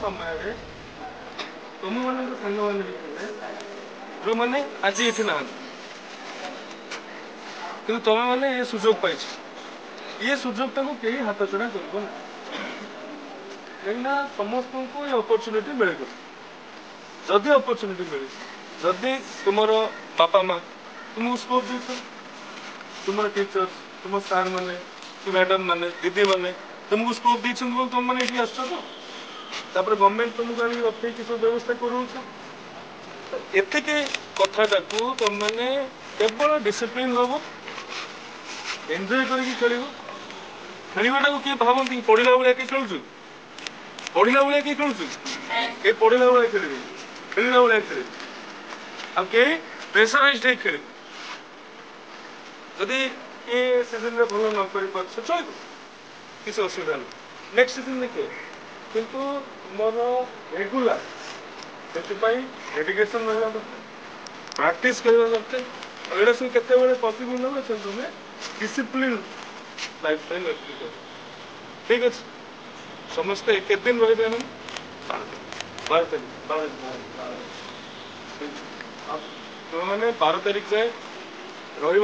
समय तुम मान सांग मैंने जो मैंने आज ये ना कि तुम मैंने ये सुजोग पाई ये सुजोग टाक कहीं हाथ छड़ा कर कहीं समस्त को ये अपरच्युनिटी मिले जदि अपरच्युनिटी मिले जदि तुम बापा माँ तुमको स्कोप दे तुम टीचर्स तुम सार मैंने मैडम मैंने दीदी मैंने तुमको स्कोप दे तुम मैंने ये आस गवर्नमेंट तुमको आगे रखी सब व्यवस्था करके कथा तुम मैंने केवल डिसिप्लिन हम एंजॉय करके खेल खेलवाटा किए भावती पढ़ला भाया किए खेलु पढ़ला भाया किए खेलु किए पढ़ला भाया खेल खेलला भाया खेल आगे प्रेसराइज खेल जदि ये सीजन में भल न कर चल किसी असुविधा नहीं नेक्स्ट सीजन देखिए किंतु मोर रेगुलर से डेडिकेशन रहा दरकार प्रैक्टिस करवा दरकार और ये सब केते पॉसिबल ना तुम्हें डिसिप्लिन लाइफस्टाइल ठीक अच्छे समस्ते केते दिन रही 12 तारीख तुम मैंने 12 तारीख जाए रही